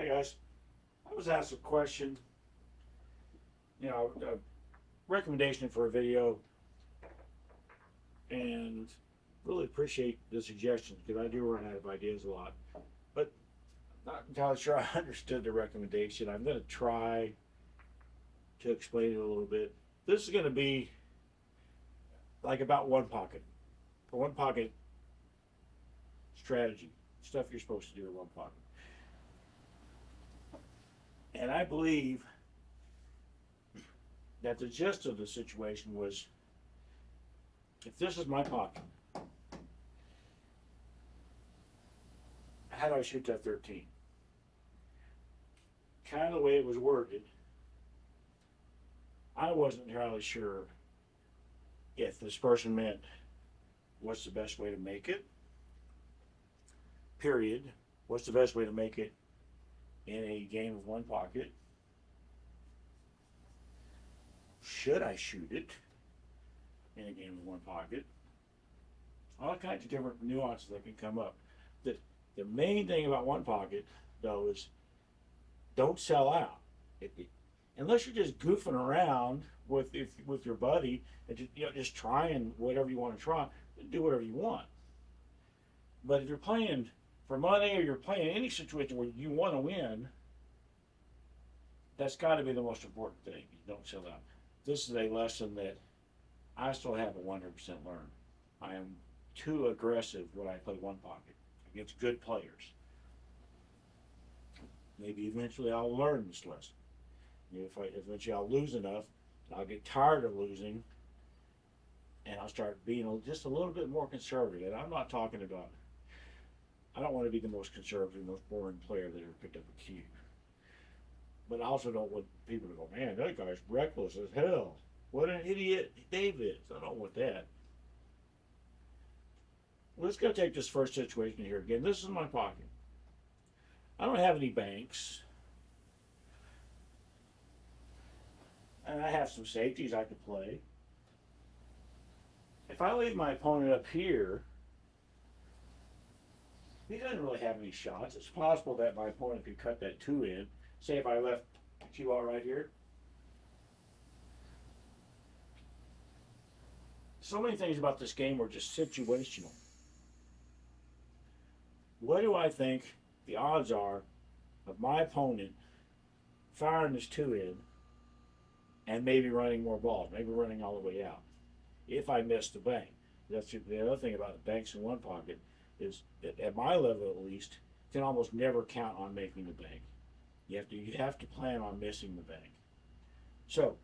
guys, I was asked a question, a recommendation for a video, and really appreciate the suggestions because I do run out of ideas a lot. But not entirely sure I understood the recommendation. I'm going to try to explain it a little bit. This is going to be like about one pocket, for one pocket strategy, stuff you're supposed to do in one pocket. And I believe that the gist of the situation was, if this is my pocket, how do I shoot that 13? Kind of the way it was worded, I wasn't entirely sure if this person meant what's the best way to make it, period. What's the best way to make it in a game of one pocket? Should I shoot it in a game of one pocket? All kinds of different nuances that can come up. The main thing about one pocket, though, is don't sell out. Unless you're just goofing around with your buddy and just trying whatever you want to try, do whatever you want. But if you're playing for money or you're playing any situation where you want to win, that's got to be the most important thing. You don't sell out. This is a lesson that I still haven't 100% learned. I am too aggressive when I play one pocket against good players. Maybe eventually I'll learn this lesson. Eventually I'll lose enough, I'll get tired of losing, and I'll start being just a little bit more conservative. And I'm not talking about, I don't want to be the most conservative, most boring player that ever picked up a cue. But I also don't want people to go, man, that guy's reckless as hell. What an idiot Dave is. I don't want that. Let's go take this first situation here again. This is my pocket. I don't have any banks. And I have some safeties I could play. If I leave my opponent up here, he doesn't really have any shots. It's possible that my opponent could cut that 2 in. Say if I left the cue ball right here. So many things about this game are just situational. What do I think the odds are of my opponent firing this 2 in and maybe running more balls, maybe running all the way out, if I miss the bank? That's the other thing about the banks in one pocket, is that at my level at least, you can almost never count on making the bank. You have to plan on missing the bank. So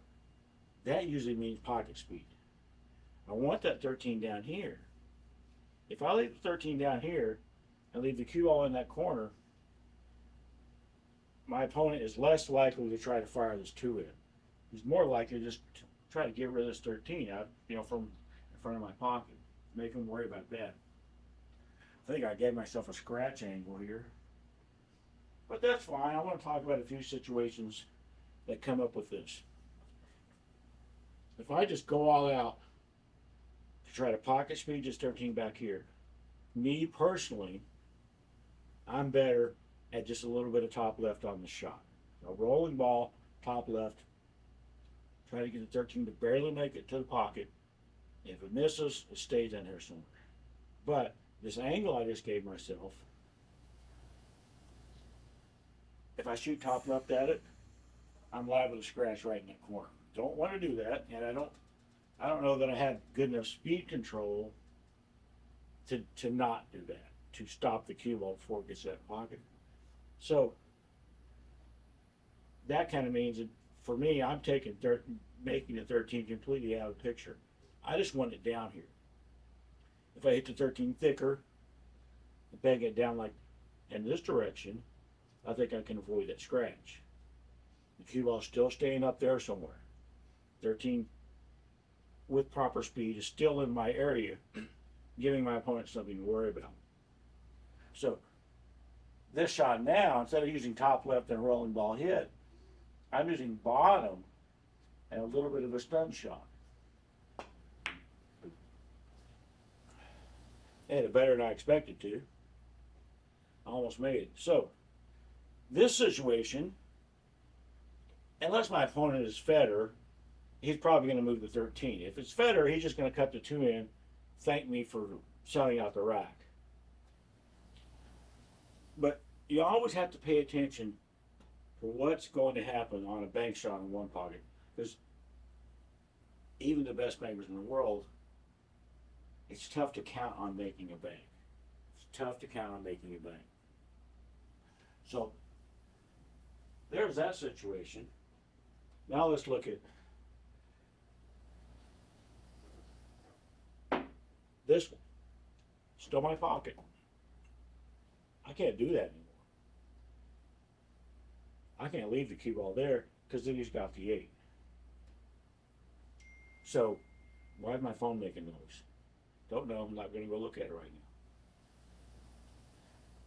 that usually means pocket speed. I want that 13 down here. If I leave the 13 down here and leave the cue ball in that corner, my opponent is less likely to try to fire this 2 in. He's more likely to just try to get rid of this 13 out, from in front of my pocket. Make him worry about that. I think I gave myself a scratch angle here. But that's fine. I want to talk about a few situations that come up with this. If I just go all out to try to pocket speed this 13 back here, me personally, I'm better at just a little bit of top left on the shot. A rolling ball, top left, try to get the 13 to barely make it to the pocket. If it misses, it stays in there somewhere. But this angle I just gave myself, if I shoot top left at it, I'm liable to scratch right in that corner. Don't want to do that, and I don't know that I have good enough speed control to not do that, to stop the cue ball before it gets to that pocket. So that kind of means that for me, I'm making the 13 completely out of the picture. I just want it down here. If I hit the 13 thicker and bang it down like in this direction, I think I can avoid that scratch. The cue ball is still staying up there somewhere. 13 with proper speed is still in my area, giving my opponent something to worry about. So this shot now, instead of using top left and a rolling ball hit, I'm using bottom and a little bit of a stun shot. And it better than I expected to. I almost made it. So This situation, unless my opponent is Federer, he's probably going to move the 13. If it's Federer, he's just going to cut the 2 in, thank me for selling out the rack. But you always have to pay attention to what's going to happen on a bank shot in one pocket, because even the best bankers in the world, it's tough to count on making a bank. It's tough to count on making a bank. So there's that situation. Now let's look at this one. Still my pocket. I can't do that anymore. I can't leave the cue ball there because then he's got the 8. So why is my phone making noise? Don't know. I'm not going to go look at it right now.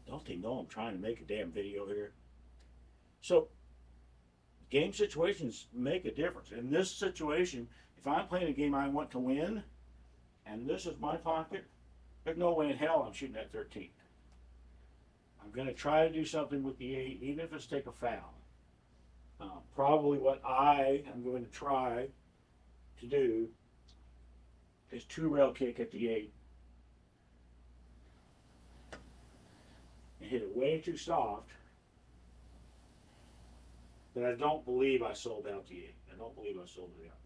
Don't they know I'm trying to make a damn video here? So game situations make a difference. In this situation, if I'm playing a game I want to win, and this is my pocket, there's no way in hell I'm shooting that 13. I'm going to try to do something with the 8, even if it's take a foul. Probably what I am going to try to do is 2-rail kick at the 8 and hit it way too soft. But I don't believe I sold out the 8. I don't believe I sold it out.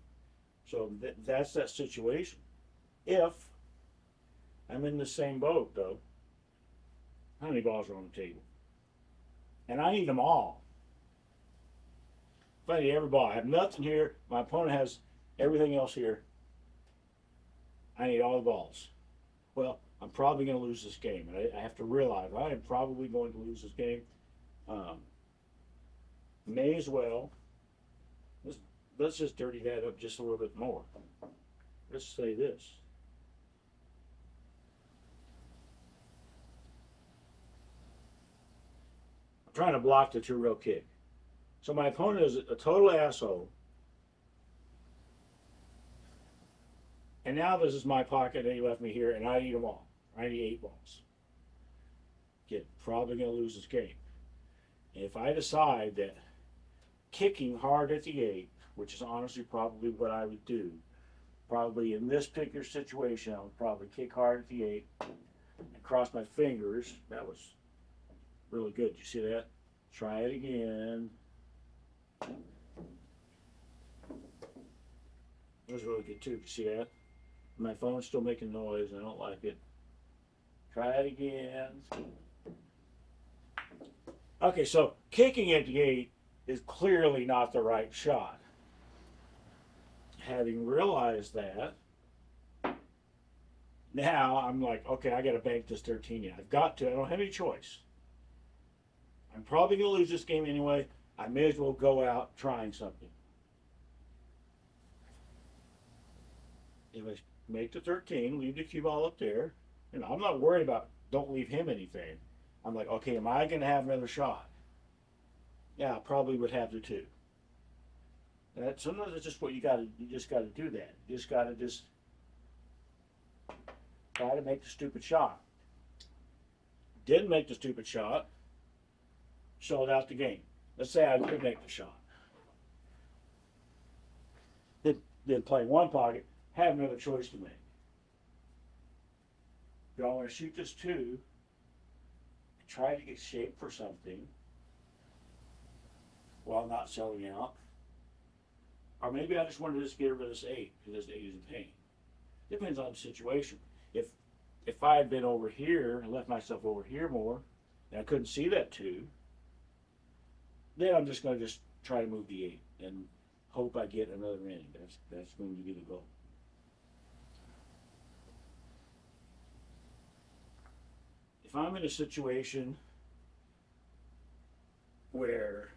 So that's that situation. If I'm in the same boat, though, how many balls are on the table? And I need them all. If I need every ball, I have nothing here. My opponent has everything else here. I need all the balls. Well, I'm probably going to lose this game. And I have to realize I am probably going to lose this game. May as well. Let's just dirty that up just a little bit more. Let's say this. I'm trying to block the 2-rail kick. So my opponent is a total asshole. And now this is my pocket and he left me here and I need them all. I need 8 balls. Again, probably going to lose this game. And if I decide that kicking hard at the 8, which is honestly probably what I would do, probably in this particular situation, I would probably kick hard at the 8 and cross my fingers. That was really good. You see that? Try it again. That was really good too. You see that? My phone's still making noise. I don't like it. Try it again. Okay, so kicking at the 8 is clearly not the right shot. Having realized that, now I'm like, okay, I got to bank this 13 in. I've got to. I don't have any choice. I'm probably going to lose this game anyway. I may as well go out trying something. If I make the 13, leave the cue ball up there, and I'm not worried about don't leave him anything. I'm like, okay, am I going to have another shot? Yeah, I probably would have the 2. That sometimes it's just what you just got to do that. You just got to try to make the stupid shot. Didn't make the stupid shot. Sold out the game. Let's say I could make the shot. Then play one pocket, have another choice to make. Do I want to shoot this 2, try to get shape for something while not selling out? Or maybe I just want to just get rid of this 8 because this 8 is in pain. Depends on the situation. If I had been over here and left myself over here more, and I couldn't see that 2, then I'm just going to just try to move the 8 and hope I get another inning. That's going to be the goal. If I'm in a situation where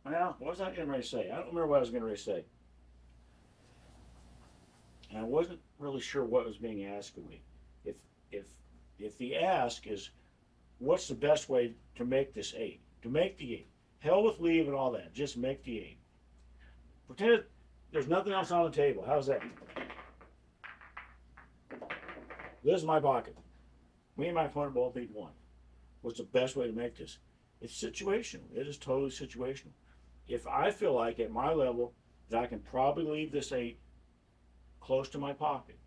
well, what was I getting ready to say? I don't remember what I was getting ready to say. And I wasn't really sure what was being asked of me. If the ask is, what's the best way to make this 8? To make the 8. Hell with leave and all that. Just make the 8. Pretend there's nothing else on the table. How's that? This is my pocket. Me and my opponent both need 1. What's the best way to make this? It's situational. It is totally situational. If I feel like at my level that I can probably leave this 8 close to my pocket,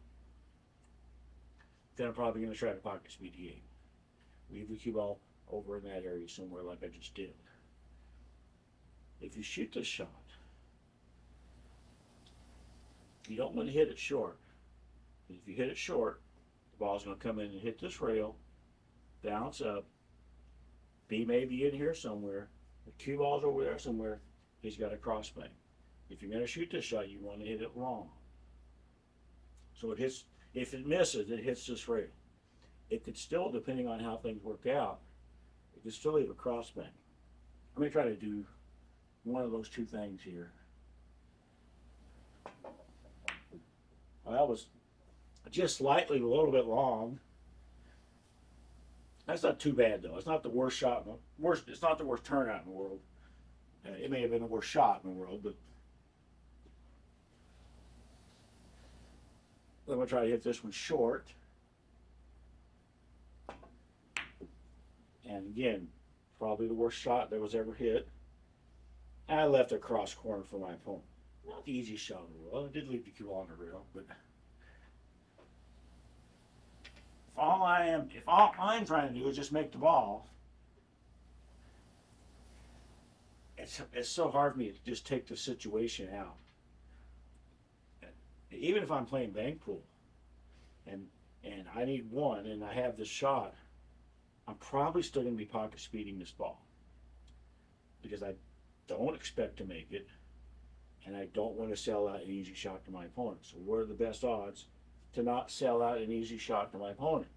then I'm probably going to try to pocket speed the 8. Leave the cue ball over in that area somewhere like I just did. If you shoot this shot, you don't want to hit it short. If you hit it short, the ball's going to come in and hit this rail, bounce up. B may be in here somewhere. The cue ball's over there somewhere. He's got a crossbank. If you're going to shoot this shot, you want to hit it long. So it hits. If it misses, it hits this rail. It could still, depending on how things work out, it could still leave a crossbank. Let me try to do one of those 2 things here. Well, that was just slightly a little bit long. That's not too bad though. It's not the worst shot in the worst. It's not the worst turnout in the world. It may have been the worst shot in the world, but I'm gonna try to hit this one short. And again, probably the worst shot that was ever hit. And I left a cross corner for my opponent. Not the easiest shot in the world. I did leave the cue on the rail, but if all I'm trying to do is just make the ball, it's so hard for me to just take the situation out. Even if I'm playing bank pool, and I need 1, and I have this shot, I'm probably still going to be pocket speeding this ball because I don't expect to make it, and I don't want to sell out an easy shot to my opponent. So what are the best odds to not sell out an easy shot to my opponent?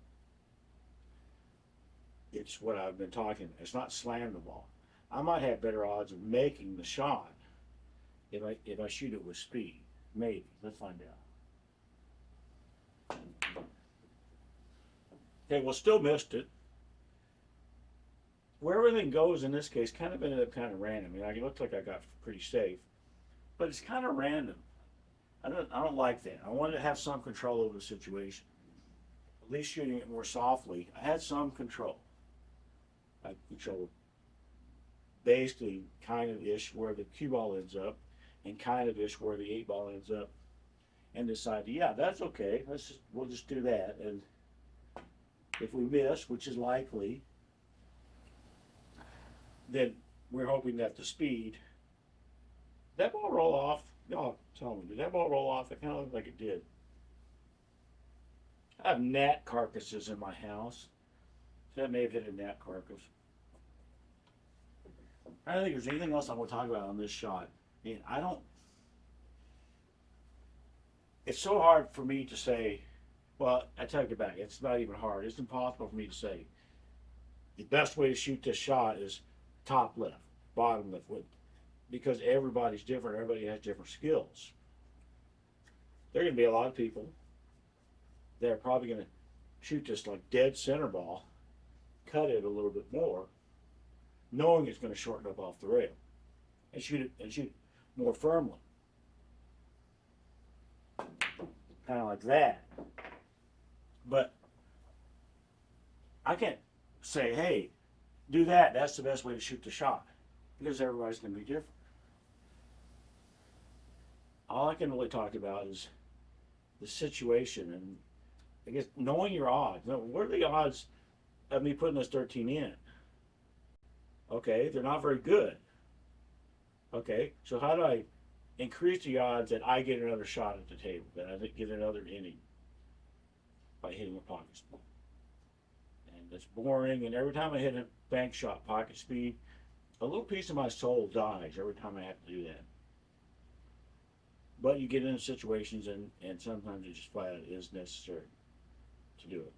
It's what I've been talking about. It's not slam the ball. I might have better odds of making the shot if I shoot it with speed. Maybe. Let's find out. Okay, well, still missed it. Where everything goes in this case kind of ended up kind of random. I mean, it looked like I got pretty safe, but it's kind of random. I don't like that. I wanted to have some control over the situation. At least shooting it more softly, I had some control. I controlled basically kind of ish where the cue ball ends up, and kind of ish where the 8 ball ends up, and decided, yeah, that's okay. We'll just do that. And if we miss, which is likely, then we're hoping that the speed. Did that ball roll off? No, tell me, did that ball roll off? It kind of looked like it did. I have gnat carcasses in my house. So that may have hit a gnat carcass. I don't think there's anything else I want to talk about on this shot. And it's so hard for me to say, well, I take it back. It's not even hard. It's impossible for me to say the best way to shoot this shot is top left, bottom left, because everybody's different. Everybody has different skills. There are going to be a lot of people that are probably going to shoot this like dead center ball, cut it a little bit more, knowing it's going to shorten up off the rail, and shoot it more firmly, kind of like that. But I can't say, hey, do that. That's the best way to shoot the shot, because everybody's going to be different. All I can really talk about is the situation, and I guess knowing your odds. What are the odds of me putting this 13 in? Okay, they're not very good. Okay, so how do I increase the odds that I get another shot at the table, that I get another inning by hitting a pocket speed? And it's boring, and every time I hit a bank shot pocket speed, a little piece of my soul dies every time I have to do that. But you get into situations, and sometimes it just flat out is necessary to do it.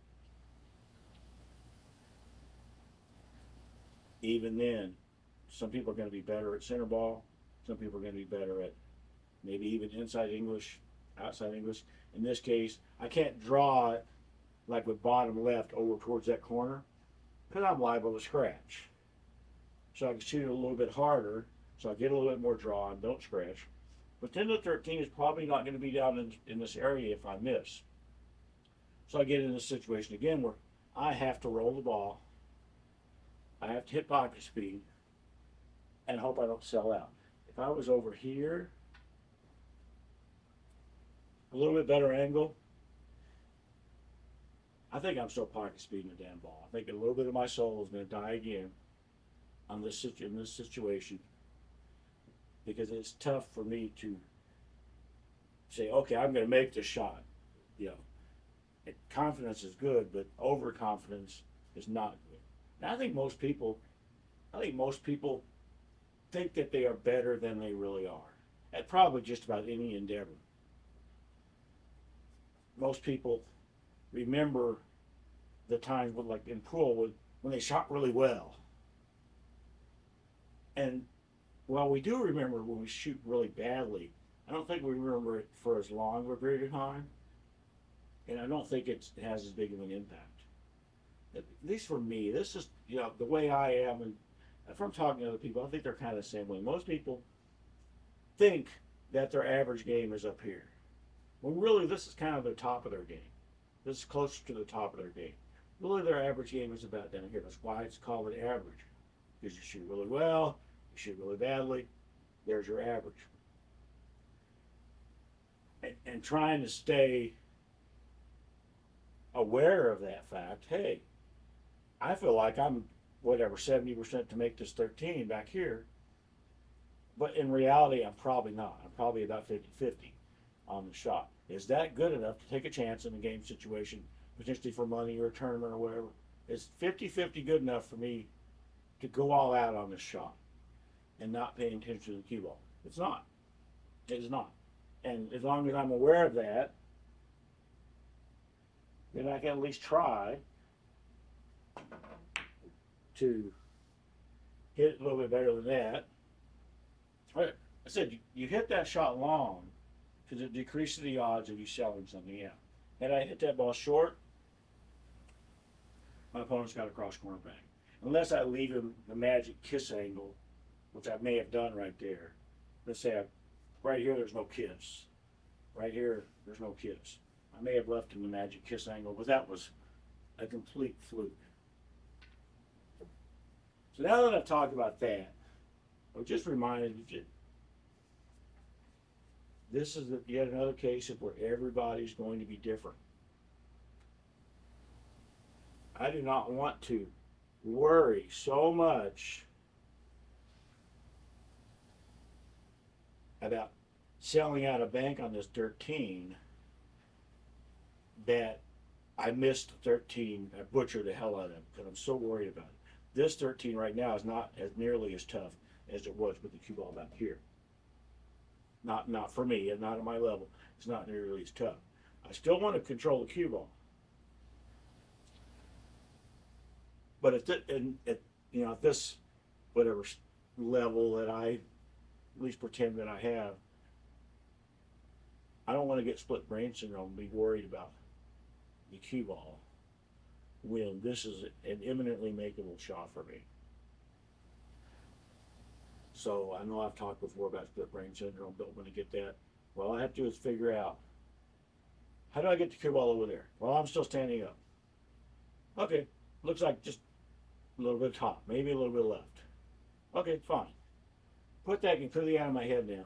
Even then, some people are going to be better at center ball. Some people are going to be better at maybe even inside English, outside English. In this case, I can't draw it like with bottom left over towards that corner because I'm liable to scratch. So I can shoot it a little bit harder, so I get a little bit more draw and don't scratch. But 10 to 13 is probably not going to be down in this area if I miss. So I get in this situation again where I have to roll the ball. I have to hit pocket speed and hope I don't sell out. If I was over here, a little bit better angle, I think I'm still pocket speeding the damn ball. I think a little bit of my soul is going to die again on this in this situation, because it's tough for me to say, okay, I'm going to make this shot. You know, confidence is good, but overconfidence is not good. And I think most people think that they are better than they really are at probably just about any endeavor. Most people remember the times when, like in pool, when they shot really well. And while we do remember when we shoot really badly, I don't think we remember it for as long of a period of time. And I don't think it has as big of an impact. At least for me, this is, you know, the way I am. And if I'm talking to other people, I think they're kind of the same way. Most people think that their average game is up here, when really this is kind of the top of their game. This is closer to the top of their game. Really, their average game is about down here. That's why it's called an average. Because you shoot really well, you shoot really badly, there's your average. And trying to stay aware of that fact, hey, I feel like I'm, whatever, 70% to make this 13 back here. But in reality, I'm probably not. I'm probably about 50-50 on the shot. Is that good enough to take a chance in a game situation, potentially for money or a tournament or whatever? Is 50-50 good enough for me to go all out on this shot and not paying attention to the cue ball? It's not. It is not. And as long as I'm aware of that, then I can at least try to hit it a little bit better than that. I said you hit that shot long because it decreases the odds of you selling something out. Had I hit that ball short, my opponent's got a cross corner bang. Unless I leave him the magic kiss angle, which I may have done right there. Let's say right here there's no kiss. Right here there's no kiss. I may have left him the magic kiss angle, but that was a complete fluke. So now that I've talked about that, I just reminded you that this is yet another case of where everybody's going to be different. I do not want to worry so much about selling out a bank on this 13 that I missed 13. I butchered the hell out of it because I'm so worried about it. This 13 right now is not as nearly as tough as it was with the cue ball back here. Not for me, and not at my level. It's not nearly as tough. I still want to control the cue ball, but at this whatever level that I at least pretend that I have, I don't want to get split brain syndrome and be worried about the cue ball when this is an imminently makeable shot for me. So I know I've talked before about split brain syndrome, don't want to get that. Well, all I have to do is figure out, how do I get the cue ball over there? Well, I'm still standing up. Okay, looks like just a little bit of top, maybe a little bit left. Okay, fine. Put that completely out of my head now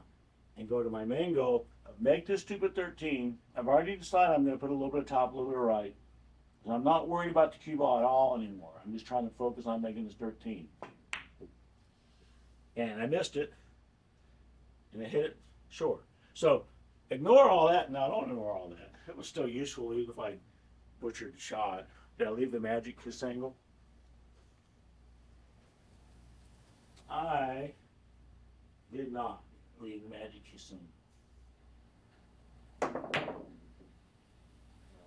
and go to my main goal of make this stupid 13. I've already decided I'm going to put a little bit of top, a little bit of right. And I'm not worried about the cue ball at all anymore. I'm just trying to focus on making this 13. And I missed it, and I hit it short. So ignore all that. No, don't ignore all that. It was still useful even if I butchered the shot. Did I leave the magic kiss angle? I did not leave the magic kiss angle.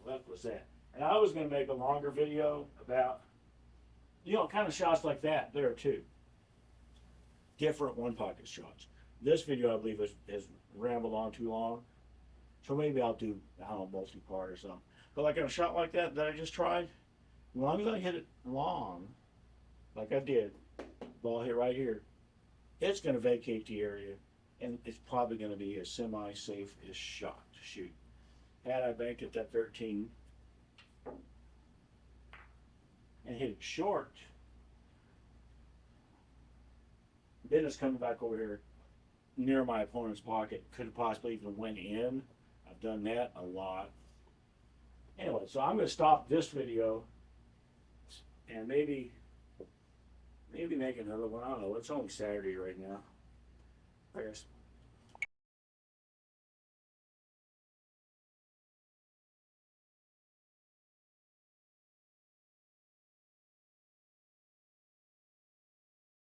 Left was that. And I was going to make a longer video about, kind of shots like that there too. Different one pocket shots. This video, I believe, has rambled on too long. So maybe I'll do, multi-part or something. But like in a shot like that I just tried, as long as I hit it long, like I did, ball hit right here, it's going to vacate the area, and it's probably going to be a semi-safe-ish shot to shoot. Had I banked at that 13, hit it short, then it's coming back over here near my opponent's pocket. Could have possibly even went in. I've done that a lot. Anyway, so I'm going to stop this video and maybe make another one. I don't know. It's only Saturday right now. I guess